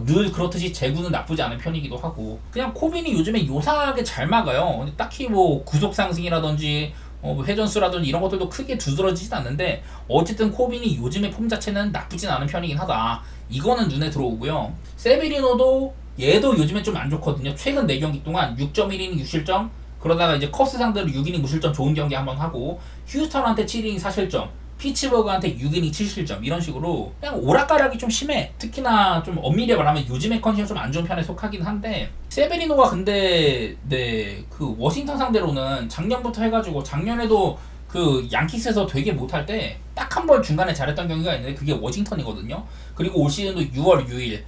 늘 그렇듯이 제구는 나쁘지 않은 편이기도 하고, 그냥 코빈이 요즘에 요상하게 잘 막아요. 근데 딱히 뭐 구속 상승이라든지 뭐 회전수라든지 이런 것들도 크게 두드러지진 않는데, 어쨌든 코빈이 요즘의 폼 자체는 나쁘진 않은 편이긴 하다, 이거는 눈에 들어오고요. 세베리노도 얘도 요즘에 좀 안 좋거든요. 최근 4경기 동안 6.1이닝 6실점, 그러다가 이제 컵스 상대로 6이닝 무실점 좋은 경기 한번 하고, 휴스턴한테 7이닝 4실점, 피츠버그한테 6이닝 7실점, 이런 식으로 그냥 오락가락이 좀 심해. 특히나 좀 엄밀히 말하면 요즘의 컨디션 좀 안 좋은 편에 속하긴 한데, 세베리노가 근데 그 워싱턴 상대로는 작년부터 해가지고, 작년에도 그 양키스에서 되게 못할 때 딱 한 번 중간에 잘했던 경기가 있는데 그게 워싱턴이거든요. 그리고 올 시즌도 6월 6일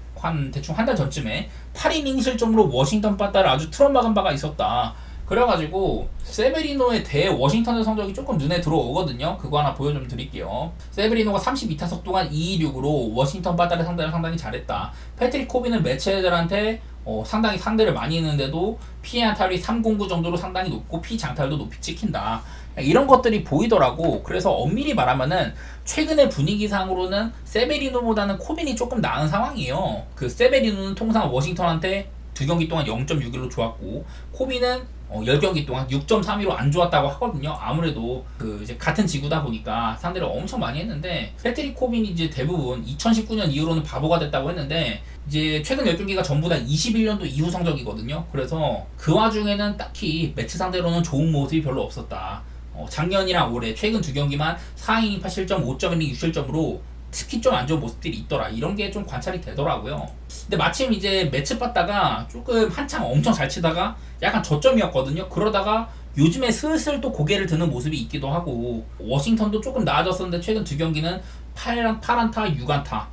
대충 한 달 전쯤에 8이닝 실점으로 워싱턴 빠따를 아주 틀어막은 바가 있었다. 그래가지고 세베리노의 대 워싱턴의 성적이 조금 눈에 들어오거든요. 그거 하나 보여 좀 드릴게요. 세베리노가 32타석 동안 2-6으로 워싱턴 빠따를 상당히 잘했다. 패트릭 코비는 매체들한테 상당히 상대를 많이 했는데도 피해 안타율이 309 정도로 상당히 높고 피장타율도 높이 찍힌다, 이런 것들이 보이더라고. 그래서 엄밀히 말하면은 최근의 분위기상으로는 세베리노보다는 코빈이 조금 나은 상황이에요. 그 세베리노는 통상 워싱턴한테 2경기 동안 0.61로 좋았고, 코빈은 10경기 동안 6.32로 안 좋았다고 하거든요. 아무래도 그 이제 같은 지구다 보니까 상대를 엄청 많이 했는데, 패트릭 코빈이 이제 대부분 2019년 이후로는 바보가 됐다고 했는데, 이제 최근 10경기가 전부 다 21년도 이후 성적이거든요. 그래서 그 와중에는 딱히 매치 상대로는 좋은 모습이 별로 없었다. 작년이랑 올해 최근 2경기만 4이닝 8실점, 5.1이닝 6실점으로 특히 좀 안 좋은 모습들이 있더라, 이런 게 좀 관찰이 되더라고요. 근데 마침 이제 매치 봤다가 조금 한창 엄청 잘 치다가 약간 저점이었거든요. 그러다가 요즘에 슬슬 또 고개를 드는 모습이 있기도 하고, 워싱턴도 조금 나아졌었는데 최근 2경기는 8안타 6안타,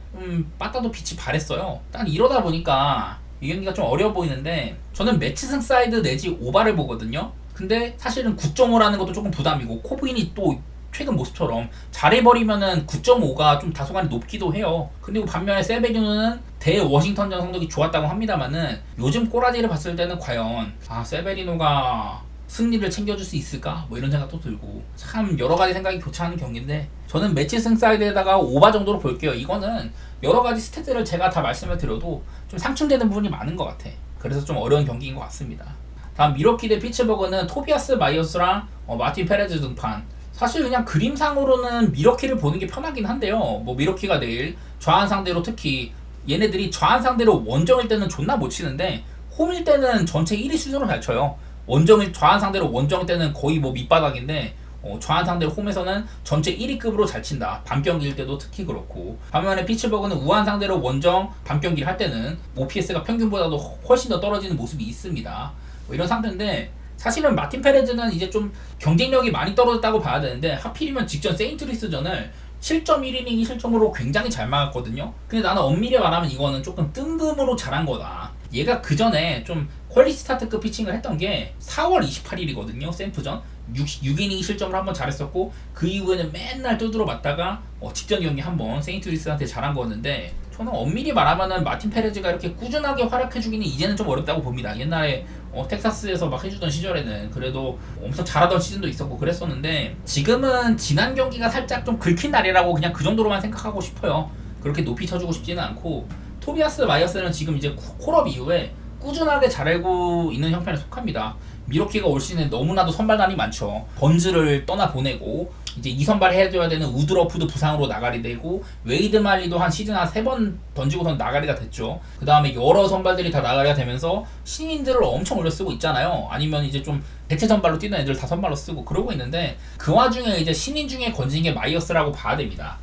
빠따도 빛이 바랬어요. 딱 이러다 보니까 이 경기가 좀 어려워 보이는데, 저는 매치승 사이드 내지 오바를 보거든요. 근데 사실은 9.5라는 것도 조금 부담이고, 코빈이 또 최근 모습처럼 잘해버리면은 9.5가 좀 다소간 높기도 해요. 그리고 반면에 세베리노는 대 워싱턴전 성적이 좋았다고 합니다만은, 요즘 꼬라지를 봤을 때는 과연 세베리노가 승리를 챙겨줄 수 있을까? 뭐 이런 생각도 들고, 참 여러가지 생각이 교차하는 경기인데, 저는 매치승 사이드에다가 오바 정도로 볼게요. 이거는 여러가지 스탯들을 제가 다 말씀을 드려도 좀 상충되는 부분이 많은 것 같아. 그래서 좀 어려운 경기인 것 같습니다. 다음 미러키 대 피츠버그는 토비아스 마이어스랑 마틴 페레즈 등판. 사실 그냥 그림상으로는 미러키를 보는 게 편하긴 한데요. 뭐 미러키가 내일 좌한 상대로, 특히 얘네들이 좌한 상대로 원정일 때는 존나 못 치는데 홈일 때는 전체 1위 수준으로 잘 쳐요. 좌한 상대로 원정일 때는 거의 뭐 밑바닥인데, 좌한 상대로 홈에서는 전체 1위급으로 잘 친다. 밤 경기일 때도 특히 그렇고, 반면에 피츠버그는 우한 상대로 원정 밤 경기를 할 때는 OPS가 평균보다도 훨씬 더 떨어지는 모습이 있습니다. 뭐 이런 상태인데, 사실은 마틴 페레즈는 이제 좀 경쟁력이 많이 떨어졌다고 봐야 되는데 하필이면 직전 세인트루이스전을 7.1이닝 실점으로 굉장히 잘 막았거든요. 근데 나는 엄밀히 말하면 이거는 조금 뜬금으로 잘한 거다. 얘가 그 전에 좀 퀄리티 스타트급 피칭을 했던 게 4월 28일이거든요. 샘프전 6이닝 실점을 한번 잘했었고 그 이후에는 맨날 두드러 맞다가 직전 경기 한번 세인트루이스한테 잘한 거였는데 저는 엄밀히 말하면은 마틴 페레즈가 이렇게 꾸준하게 활약해주기는 이제는 좀 어렵다고 봅니다. 옛날에 텍사스에서 막 해주던 시절에는 그래도 엄청 잘하던 시즌도 있었고 그랬었는데 지금은 지난 경기가 살짝 좀 긁힌 날이라고 그냥 그 정도로만 생각하고 싶어요. 그렇게 높이 쳐주고 싶지는 않고 토비아스 마이어스는 지금 이제 콜업 이후에 꾸준하게 잘하고 있는 형편에 속합니다. 미러키가 올 시즌에 너무나도 선발단이 많죠. 번즈를 떠나보내고 이제 2선발 해줘야 되는 우드러프도 부상으로 나가리 되고 웨이드 말리도 한 시즌 한 3번 던지고선 나가리가 됐죠. 그 다음에 여러 선발들이 다 나가리가 되면서 신인들을 엄청 올려 쓰고 있잖아요. 아니면 이제 좀 대체 선발로 뛰는 애들 다 선발로 쓰고 그러고 있는데 그 와중에 이제 신인 중에 건진 게 마이어스라고 봐야 됩니다.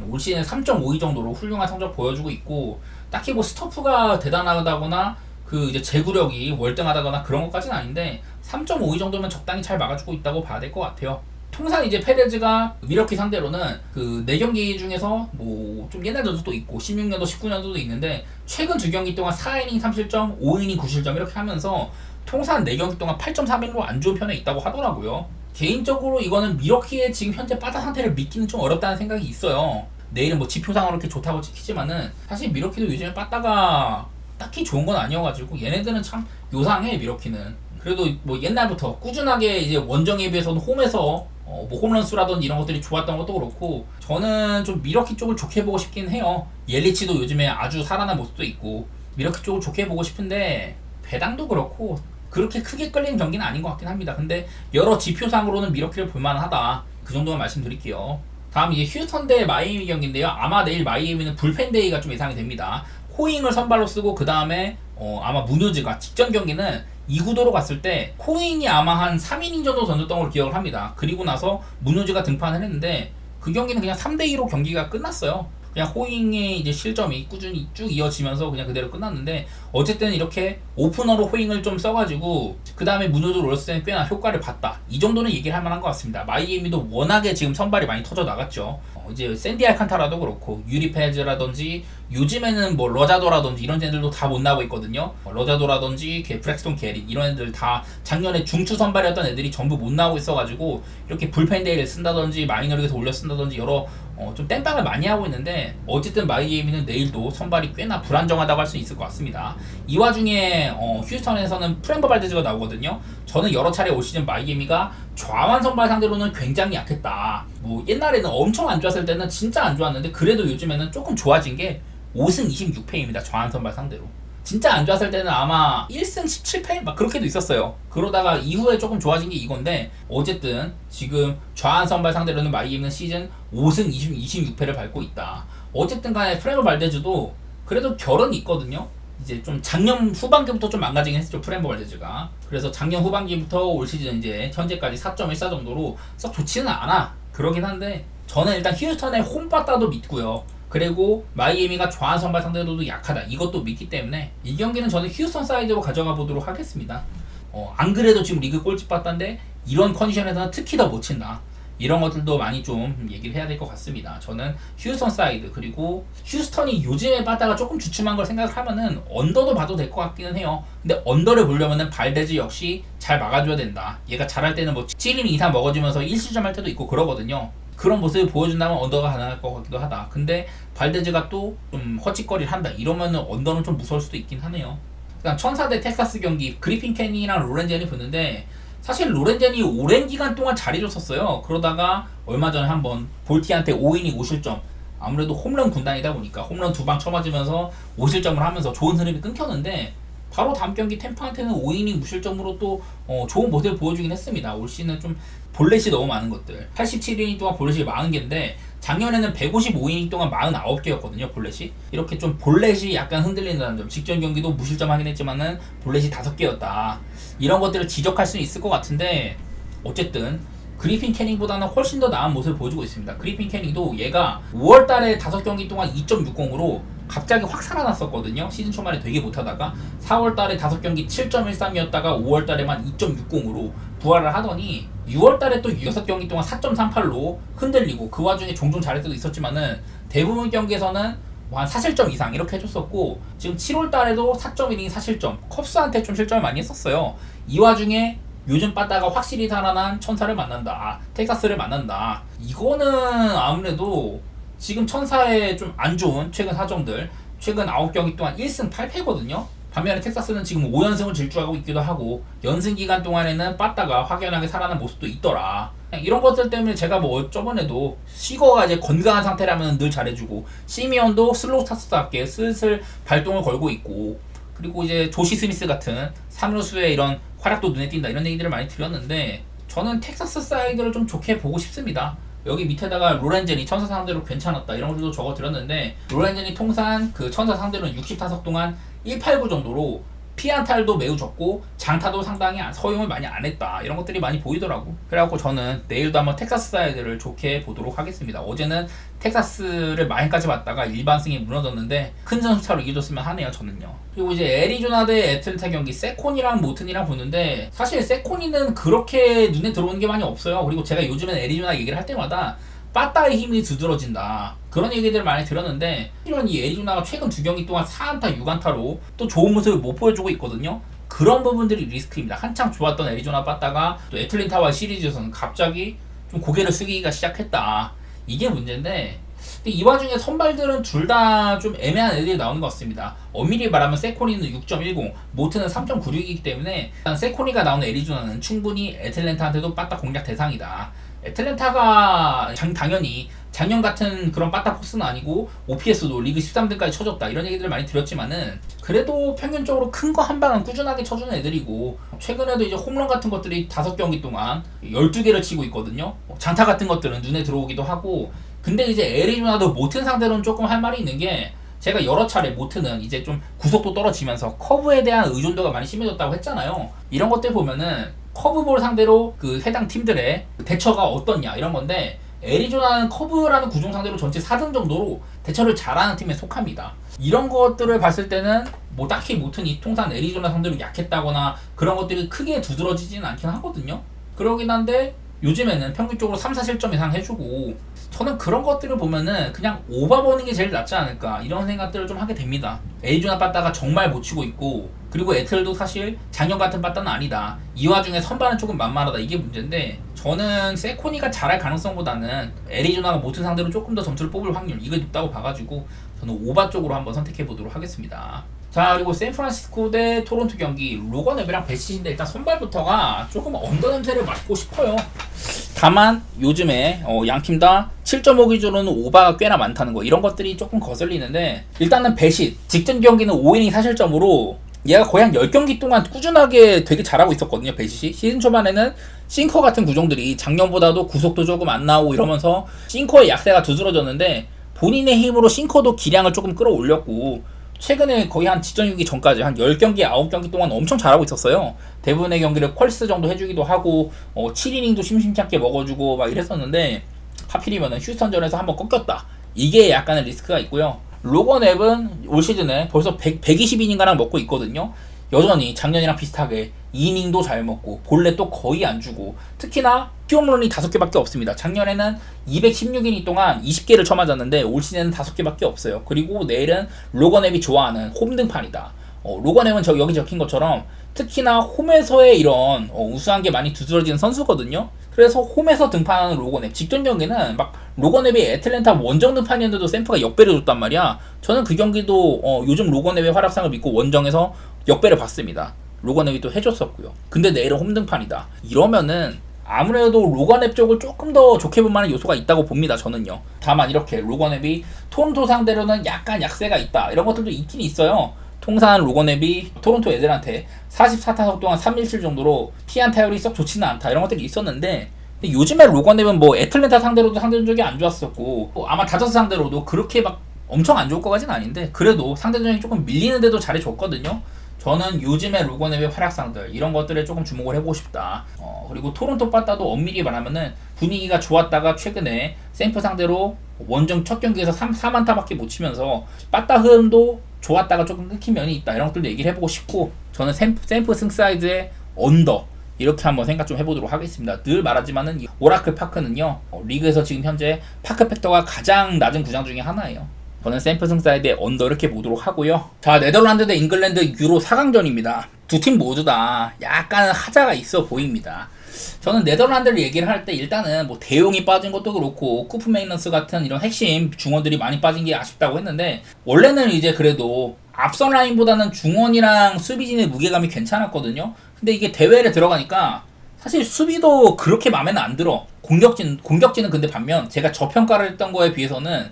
올 시즌 3.52 정도로 훌륭한 성적 보여주고 있고 딱히 뭐 스토프가 대단하다거나 그 이제 제구력이 월등하다거나 그런 것까지는 아닌데 3.52 정도면 적당히 잘 막아주고 있다고 봐야 될 것 같아요. 통상 이제 페레즈가 미러키 상대로는 그 4경기 중에서 뭐 좀 옛날 전도 있고 16년도 19년도도 있는데 최근 2경기 동안 4이닝 3실점 5이닝 9실점 이렇게 하면서 통산 4경기 동안 8.3이닝으로 안 좋은 편에 있다고 하더라고요. 개인적으로 이거는 미러키의 지금 현재 바다 상태를 믿기는 좀 어렵다는 생각이 있어요. 내일은 뭐 지표상으로 이렇게 좋다고 찍히지만은 사실 미러키도 요즘에 빠따가 딱히 좋은 건 아니어가지고 얘네들은 참 요상해. 미러키는 그래도 뭐 옛날부터 꾸준하게 이제 원정에 비해서는 홈에서 뭐 홈런 수라든지 이런 것들이 좋았던 것도 그렇고 저는 좀 미러키 쪽을 좋게 보고 싶긴 해요. 옐리치도 요즘에 아주 살아난 모습도 있고 미러키 쪽을 좋게 보고 싶은데 배당도 그렇고 그렇게 크게 끌리는 경기는 아닌 것 같긴 합니다. 근데 여러 지표상으로는 미러키를 볼만하다. 그 정도만 말씀드릴게요. 다음 이제 휴스턴 대 마이애미 경기인데요. 아마 내일 마이애미는 불펜 데이가 좀 예상이 됩니다. 호잉을 선발로 쓰고 그 다음에 아마 무누즈가 직전 경기는 이 구도로 갔을 때 호잉이 아마 한 3이닝 정도 던졌던 걸 기억을 합니다. 그리고 나서 무누즈가 등판을 했는데 그 경기는 그냥 3대2로 경기가 끝났어요. 그냥 호잉의 이제 실점이 꾸준히 쭉 이어지면서 그냥 그대로 끝났는데 어쨌든 이렇게 오프너로 호잉을 좀 써가지고 그 다음에 무누즈를 올렸을 때는 꽤나 효과를 봤다. 이 정도는 얘기를 할 만한 것 같습니다. 마이애미도 워낙에 지금 선발이 많이 터져 나갔죠. 이제 샌디 알칸타라도 그렇고 유리 페즈라든지 요즘에는 뭐 러자도라든지 이런 애들도 다 못 나오고 있거든요. 러자도라든지 브렉스톤 게리 이런 애들 다 작년에 중추 선발이었던 애들이 전부 못 나오고 있어가지고 이렇게 불펜 데이를 쓴다든지 마이너리그에서 올려 쓴다든지 여러 좀 땜빵을 많이 하고 있는데 어쨌든 마이애미는 내일도 선발이 꽤나 불안정하다고 할 수 있을 것 같습니다. 이 와중에 휴스턴에서는 프랭버 발데즈가 나오거든요. 저는 여러 차례 올 시즌 마이애미가 좌완 선발 상대로는 굉장히 약했다. 뭐 옛날에는 엄청 안 좋았을 때는 진짜 안 좋았는데 그래도 요즘에는 조금 좋아진 게 5승 26패입니다. 좌완 선발 상대로. 진짜 안 좋았을 때는 아마 1승 17패? 막 그렇게도 있었어요. 그러다가 이후에 조금 좋아진 게 이건데 어쨌든 지금 좌완 선발 상대로는 마이애미는 시즌 5승 26패를 밟고 있다. 어쨌든 간에 프레머 발데즈도 그래도 결은 있거든요. 이제 좀 작년 후반기부터 좀 망가지긴 했죠. 프레머 발데즈가. 그래서 작년 후반기부터 올 시즌 이제 현재까지 4.14 정도로 썩 좋지는 않아. 그러긴 한데 저는 일단 휴스턴의 홈바따도 믿고요. 그리고 마이애미가 좌완 선발 상대로도 약하다. 이것도 믿기 때문에 이 경기는 저는 휴스턴 사이드로 가져가 보도록 하겠습니다. 안 그래도 지금 리그 꼴찌 빠따인데 이런 컨디션에서는 특히 더 못 친다. 이런 것들도 많이 좀 얘기를 해야 될 것 같습니다. 저는 휴스턴 사이드 그리고 휴스턴이 요즘에 빠따가 조금 주춤한 걸 생각하면은 언더도 봐도 될 것 같기는 해요. 근데 언더를 보려면은 발데즈 역시 잘 막아줘야 된다. 얘가 잘할 때는 뭐 7이닝 이상 먹어주면서 1실점 할 때도 있고 그러거든요. 그런 모습을 보여준다면 언더가 가능할 것 같기도 하다. 근데 발데즈가 또 좀 허짓거리를 한다. 이러면은 언더는 좀 무서울 수도 있긴 하네요. 그다음 천사 대 텍사스 경기 그리핀 캐니랑 로렌젠이 붙는데 사실 로렌젠이 오랜 기간 동안 잘해줬었어요. 그러다가 얼마 전에 한번 볼티한테 5이닝 5실점 아무래도 홈런 군단이다 보니까 홈런 2방 쳐맞으면서 5실점을 하면서 좋은 흐름이 끊겼는데 바로 다음 경기 템파한테는 5이닝 무실점으로 또 좋은 모습을 보여주긴 했습니다. 올 시즌은 좀 볼넷이 너무 많은 것들 87이닝 동안 볼넷이 40개인데 작년에는 155이닝 동안 49개였거든요. 볼넷이 이렇게 좀 볼넷이 약간 흔들린다는 점. 직전 경기도 무실점 하긴 했지만은 볼넷이 5개였다. 이런 것들을 지적할 수 있을 것 같은데 어쨌든 그리핀 캐닝보다는 훨씬 더 나은 모습을 보여주고 있습니다. 그리핀 캐닝도 얘가 5월달에 5경기 동안 2.60으로 갑자기 확 살아났었거든요. 시즌 초반에 되게 못하다가 4월달에 5경기 7.13이었다가 5월달에만 2.60으로 부활을 하더니 6월달에 또 6경기 동안 4.38로 흔들리고 그 와중에 종종 잘할 때도 있었지만은 대부분 경기에서는 한 4실점 이상 이렇게 해줬었고 지금 7월달에도 4.1이닝 4실점 컵스한테 좀 실점을 많이 했었어요. 이 와중에 요즘 빠따가 확실히 살아난 천사를 만난다. 텍사스를 만난다. 이거는 아무래도 지금 천사의 좀 안 좋은 최근 사정들 최근 9경기 동안 1승 8패거든요. 반면에 텍사스는 지금 5연승을 질주하고 있기도 하고 연승 기간 동안에는 빠따가 확연하게 살아난 모습도 있더라. 이런 것들 때문에 제가 뭐 저번에도 시거가 이제 건강한 상태라면 늘 잘해주고 시미언도 슬로우 스타트답게 슬슬 발동을 걸고 있고 그리고 이제 조시 스미스 같은 3루수의 이런 활약도 눈에 띈다 이런 얘기들을 많이 드렸는데 저는 텍사스 사이드를 좀 좋게 보고 싶습니다. 여기 밑에다가 로렌젠이 천사 상대로 괜찮았다 이런 것들도 적어 드렸는데 로렌젠이 통산 그 천사 상대로는 60타석 동안 189 정도로 피안타율도 매우 적고 장타도 상당히 허용을 많이 안 했다 이런 것들이 많이 보이더라고. 그래갖고 저는 내일도 한번 텍사스 사이드를 좋게 보도록 하겠습니다. 어제는 텍사스를 마인까지 봤다가 일반승이 무너졌는데 큰 점수차로 이겨줬으면 하네요 저는요. 그리고 이제 애리조나 대 애틀랜타 경기 세코니랑 모튼이랑 보는데 사실 세코니는 그렇게 눈에 들어오는 게 많이 없어요. 그리고 제가 요즘엔 애리조나 얘기를 할 때마다 빠따의 힘이 두드러진다 그런 얘기들을 많이 들었는데 이런 이 애리조나가 최근 2경기 동안 4안타 6안타로 또 좋은 모습을 못 보여주고 있거든요. 그런 부분들이 리스크입니다. 한창 좋았던 애리조나 빠따가 또 애틀랜타와 시리즈에서는 갑자기 좀 고개를 숙이기가 시작했다 이게 문제인데 근데 이 와중에 선발들은 둘 다 좀 애매한 애들이 나오는 것 같습니다. 엄밀히 말하면 세코니는 6.10 모트는 3.96이기 때문에 일단 세코니가 나오는 애리조나는 충분히 애틀랜타한테도 빠따 공략 대상이다. 애틀랜타가 당연히 작년 같은 그런 빠따 포스는 아니고 OPS도 리그 13등까지 쳐줬다 이런 얘기들을 많이 드렸지만은 그래도 평균적으로 큰 거 한 방은 꾸준하게 쳐주는 애들이고 최근에도 이제 홈런 같은 것들이 5경기 동안 12개를 치고 있거든요. 장타 같은 것들은 눈에 들어오기도 하고 근데 이제 애리조나도 모튼 상대로는 조금 할 말이 있는 게 제가 여러 차례 모트는 이제 좀 구속도 떨어지면서 커브에 대한 의존도가 많이 심해졌다고 했잖아요. 이런 것들 보면은 커브볼 상대로 그 해당 팀들의 대처가 어떻냐 이런 건데 애리조나는 커브라는 구종 상대로 전체 4등 정도로 대처를 잘하는 팀에 속합니다. 이런 것들을 봤을 때는 뭐 딱히 모튼이 통산 애리조나 상대로 약했다거나 그런 것들이 크게 두드러지지는 않긴 하거든요. 그러긴 한데 요즘에는 평균적으로 3, 4실점 이상 해주고 저는 그런 것들을 보면은 그냥 오바 보는 게 제일 낫지 않을까 이런 생각들을 좀 하게 됩니다. 애리조나 빠따가 정말 못 치고 있고 그리고 애틀도 사실 작년 같은 빠따는 아니다. 이 와중에 선발은 조금 만만하다 이게 문제인데 저는 세코니가 잘할 가능성보다는 애리조나가 모튼 상대로 조금 더 점수를 뽑을 확률 이게 높다고 봐가지고 저는 오바 쪽으로 한번 선택해 보도록 하겠습니다. 자 그리고 샌프란시스코 대 토론토 경기 로건 웹이랑 배시인데 일단 선발부터가 조금 언더 냄새를 맡고 싶어요. 다만 요즘에 양팀 다 7.5 기준으로는 오바가 꽤나 많다는 거 이런 것들이 조금 거슬리는데 일단은 배시 직전 경기는 5이닝 4실점으로 얘가 거의 한 10경기 동안 꾸준하게 되게 잘하고 있었거든요. 배시시 시즌 초반에는 싱커 같은 구종들이 작년보다도 구속도 조금 안 나오고 이러면서 싱커의 약세가 두드러졌는데 본인의 힘으로 싱커도 기량을 조금 끌어올렸고 최근에 거의 한 직전 6기 전까지 한 10경기, 9경기 동안 엄청 잘하고 있었어요. 대부분의 경기를 퀄스 정도 해주기도 하고 7이닝도 심심치 않게 먹어주고 막 이랬었는데 하필이면 휴스턴전에서 한번 꺾였다. 이게 약간의 리스크가 있고요. 로건 웹은 올 시즌에 벌써 120이닝가량 먹고 있거든요. 여전히 작년이랑 비슷하게 2이닝도 잘 먹고 볼넷도 거의 안 주고 특히나 피홈런이 5개밖에 없습니다. 작년에는 216이닝 동안 20개를 쳐맞았는데 올 시즌에는 5개밖에 없어요. 그리고 내일은 로건 웹이 좋아하는 홈등판이다. 로건 웹은 여기 적힌 것처럼 특히나 홈에서의 이런 우수한 게 많이 두드러지는 선수거든요. 그래서 홈에서 등판하는 로건 웹 직전 경기는 막 로건 웹이 애틀랜타 원정 등판이었는데도 샘프가 역배를 줬단 말이야. 저는 그 경기도 요즘 로건 웹의 활약상을 믿고 원정에서 역배를 봤습니다. 로건 웹이 또 해줬었고요. 근데 내일은 홈등판이다. 이러면은 아무래도 로건 웹 쪽을 조금 더 좋게 볼 만한 요소가 있다고 봅니다. 저는요. 다만 이렇게 로건 웹이 토론토 상대로는 약간 약세가 있다. 이런 것들도 있긴 있어요. 통산 로건 웹이 토론토 애들한테 44타석 동안 317 정도로 피안타율이 썩 좋지는 않다. 이런 것들이 있었는데 근데 요즘에 로건 웹은 뭐 애틀랜타 상대로도 상대적이 안 좋았었고 아마 다저스 상대로도 그렇게 막 엄청 안 좋을 것까지는 아닌데 그래도 상대적이 조금 밀리는데도 잘해줬거든요. 저는 요즘에 로건 웹의 활약상들 이런 것들에 조금 주목을 해보고 싶다. 그리고 토론토 빠따도 엄밀히 말하면은 분위기가 좋았다가 최근에 샘프 상대로 원정 첫 경기에서 4만타밖에 못 치면서 빠따 흐름도 좋았다가 조금 끊긴 면이 있다. 이런 것들도 얘기를 해보고 싶고, 저는 샘플승 사이즈의 언더 이렇게 한번 생각 좀 해보도록 하겠습니다. 늘 말하지만은 이 오라클 파크는요, 리그에서 지금 현재 파크 팩터가 가장 낮은 구장 중에 하나예요. 저는 샘플승 사이드의 언더 이렇게 보도록 하고요. 자, 네덜란드 대 잉글랜드 유로 4강전입니다. 두 팀 모두 다 약간 하자가 있어 보입니다. 저는 네덜란드를 얘기를 할 때 일단은 뭐 대용이 빠진 것도 그렇고 쿠프 메이너스 같은 이런 핵심 중원들이 많이 빠진 게 아쉽다고 했는데, 원래는 이제 그래도 앞선 라인보다는 중원이랑 수비진의 무게감이 괜찮았거든요. 근데 이게 대회를 들어가니까 사실 수비도 그렇게 마음에는 안 들어. 공격진은 근데 반면 제가 저평가를 했던 거에 비해서는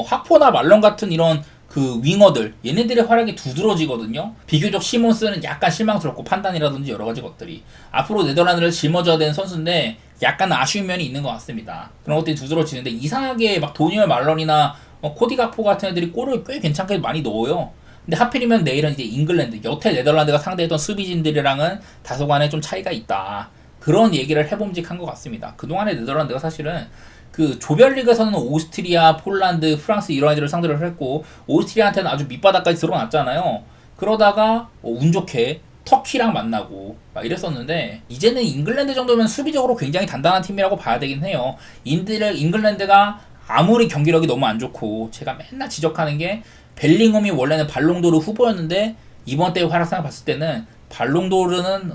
하포나 말론 같은 이런 그 윙어들, 얘네들의 활약이 두드러지거든요. 비교적 시몬스는 약간 실망스럽고, 판단이라든지 여러 가지 것들이 앞으로 네덜란드를 짊어져야 되는 선수인데 약간 아쉬운 면이 있는 것 같습니다. 그런 것들이 두드러지는데, 이상하게 막 도니얼 말런이나 코디 가포 같은 애들이 골을 꽤 괜찮게 많이 넣어요. 근데 하필이면 내일은 이제 잉글랜드, 여태 네덜란드가 상대했던 수비진들이랑은 다소간에 좀 차이가 있다. 그런 얘기를 해봄직한 것 같습니다. 그동안에 네덜란드가 사실은 그 조별리그에서는 오스트리아, 폴란드, 프랑스 이런 애들을 상대로 했고, 오스트리아한테는 아주 밑바닥까지 드러났잖아요. 그러다가 운 좋게 터키랑 만나고 막 이랬었는데, 이제는 잉글랜드 정도면 수비적으로 굉장히 단단한 팀이라고 봐야 되긴 해요. 잉글랜드가 아무리 경기력이 너무 안 좋고, 제가 맨날 지적하는 게 벨링엄이 원래는 발롱도르 후보였는데 이번 대회 활약상을 봤을 때는 발롱도르는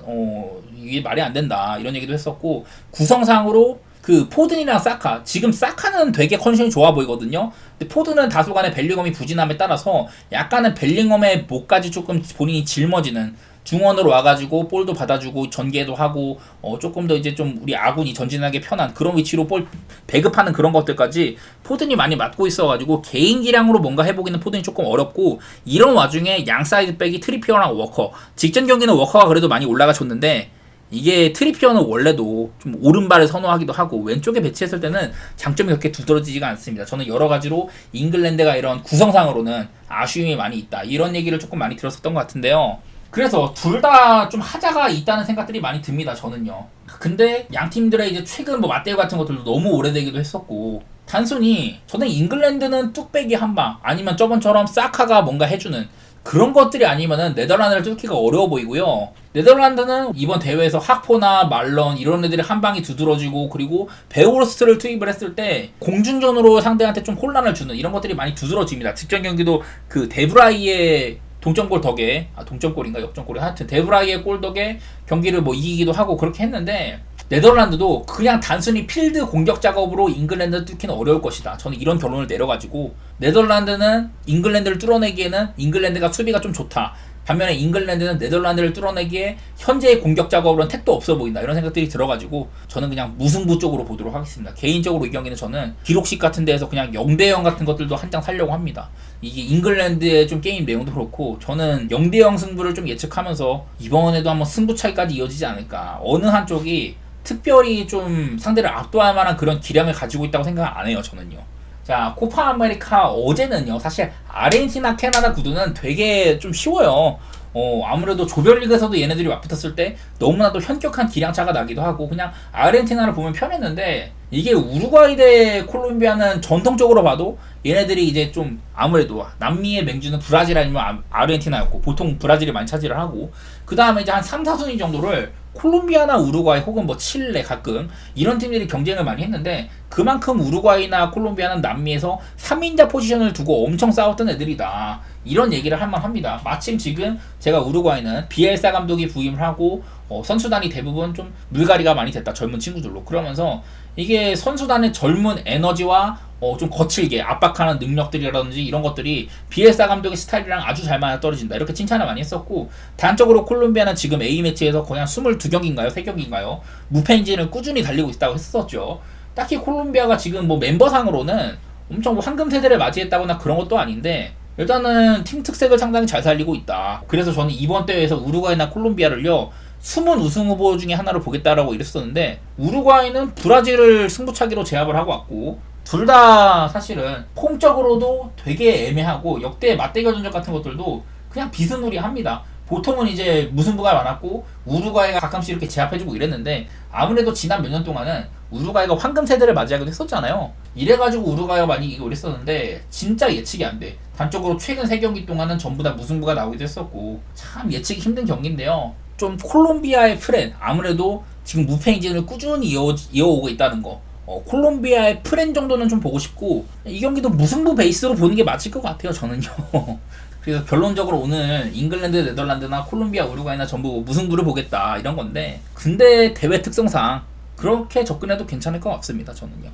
이게 말이 안 된다 이런 얘기도 했었고, 구성상으로 그 포든이랑 사카, 지금 사카는 되게 컨디션이 좋아 보이거든요. 근데 포든은 다소간에 벨링엄이 부진함에 따라서 약간은 벨링엄의 목까지 조금 본인이 짊어지는, 중원으로 와가지고 볼도 받아주고 전개도 하고 조금 더 이제 좀 우리 아군이 전진하기 편한 그런 위치로 볼 배급하는 그런 것들까지 포든이 많이 맡고 있어가지고 개인 기량으로 뭔가 해보기는 포든이 조금 어렵고, 이런 와중에 양 사이드 백이 트리피어랑 워커, 직전 경기는 워커가 그래도 많이 올라가줬는데, 이게 트리피어는 원래도 좀 오른발을 선호하기도 하고 왼쪽에 배치했을 때는 장점이 그렇게 두드러지지가 않습니다. 저는 여러 가지로 잉글랜드가 이런 구성상으로는 아쉬움이 많이 있다, 이런 얘기를 조금 많이 들었었던 것 같은데요. 그래서 둘 다 좀 하자가 있다는 생각들이 많이 듭니다, 저는요. 근데 양 팀들의 이제 최근 뭐 맞대결 같은 것들도 너무 오래되기도 했었고, 단순히 저는 잉글랜드는 뚝배기 한방 아니면 저번처럼 사카가 뭔가 해주는 그런 것들이 아니면은 네덜란드를 뚫기가 어려워 보이고요. 네덜란드는 이번 대회에서 하포나 말런 이런 애들이 한 방이 두드러지고, 그리고 베오르스트를 투입을 했을 때 공중전으로 상대한테 좀 혼란을 주는 이런 것들이 많이 두드러집니다. 직전 경기도 그 데브라이의 동점골 덕에, 동점골인가 역전골이, 하여튼 데브라이의 골 덕에 경기를 뭐 이기기도 하고 그렇게 했는데, 네덜란드도 그냥 단순히 필드 공격 작업으로 잉글랜드를 뚫기는 어려울 것이다. 저는 이런 결론을 내려가지고, 네덜란드는 잉글랜드를 뚫어내기에는 잉글랜드가 수비가 좀 좋다. 반면에 잉글랜드는 네덜란드를 뚫어내기에 현재의 공격 작업으로는 택도 없어 보인다, 이런 생각들이 들어가지고 저는 그냥 무승부 쪽으로 보도록 하겠습니다. 개인적으로 이 경기는 저는 기록식 같은 데에서 그냥 0대0 같은 것들도 한 장 살려고 합니다. 이게 잉글랜드의 좀 게임 내용도 그렇고, 저는 0대0 승부를 좀 예측하면서 이번에도 한번 승부 차이까지 이어지지 않을까. 어느 한쪽이 특별히 좀 상대를 압도할 만한 그런 기량을 가지고 있다고 생각 안 해요, 저는요. 자, 코파 아메리카 어제는요, 사실 아르헨티나 캐나다 구도는 되게 좀 쉬워요. 아무래도 조별리그에서도 얘네들이 맞붙었을 때 너무나도 현격한 기량차가 나기도 하고, 그냥 아르헨티나를 보면 편했는데, 이게 우루과이 대 콜롬비아는 전통적으로 봐도 얘네들이 이제 좀 아무래도 남미의 맹주는 브라질 아니면 아르헨티나였고, 보통 브라질이 많이 차지를 하고, 그 다음에 이제 한 3, 4순위 정도를 콜롬비아나 우루과이 혹은 뭐 칠레 가끔 이런 팀들이 경쟁을 많이 했는데, 그만큼 우루과이나 콜롬비아는 남미에서 3인자 포지션을 두고 엄청 싸웠던 애들이다, 이런 얘기를 할 만합니다. 마침 지금 제가 우루과이는 비엘사 감독이 부임을 하고 선수단이 대부분 좀 물갈이가 많이 됐다, 젊은 친구들로. 그러면서 이게 선수단의 젊은 에너지와 좀 거칠게 압박하는 능력들이라든지 이런 것들이 비엘사 감독의 스타일이랑 아주 잘 맞아떨어진다, 이렇게 칭찬을 많이 했었고, 단적으로 콜롬비아는 지금 A매치에서 거의 한 22경기인가요? 3경기인가요? 무패인지는 꾸준히 달리고 있다고 했었죠. 딱히 콜롬비아가 지금 뭐 멤버상으로는 엄청 황금 세대를 맞이했다거나 그런 것도 아닌데, 일단은 팀 특색을 상당히 잘 살리고 있다. 그래서 저는 이번 대회에서 우루과이나 콜롬비아를요, 숨은 우승 후보 중에 하나로 보겠다라고 이랬었는데, 우루과이는 브라질을 승부차기로 제압을 하고 왔고, 둘 다 사실은 폼적으로도 되게 애매하고 역대 맞대결 전적 같은 것들도 그냥 비스무리합니다. 보통은 이제 무승부가 많았고 우루과이가 가끔씩 이렇게 제압해주고 이랬는데 아무래도 지난 몇 년 동안은 우루과이가 황금 세대를 맞이하기도 했었잖아요. 이래가지고 우루과이가 많이 이기고 이랬었는데 진짜 예측이 안 돼. 단적으로 최근 3경기 동안은 전부 다 무승부가 나오기도 했었고 참 예측이 힘든 경기인데요. 좀 콜롬비아의 프렌, 아무래도 지금 무패 행진을 꾸준히 이어오고 있다는 거, 콜롬비아의 프렌 정도는 좀 보고 싶고 이 경기도 무승부 베이스로 보는 게 맞을 것 같아요, 저는요. 그래서 결론적으로 오늘 잉글랜드, 네덜란드나 콜롬비아, 우루과이나 전부 무승부를 보겠다 이런 건데, 근데 대회 특성상 그렇게 접근해도 괜찮을 것 같습니다, 저는요.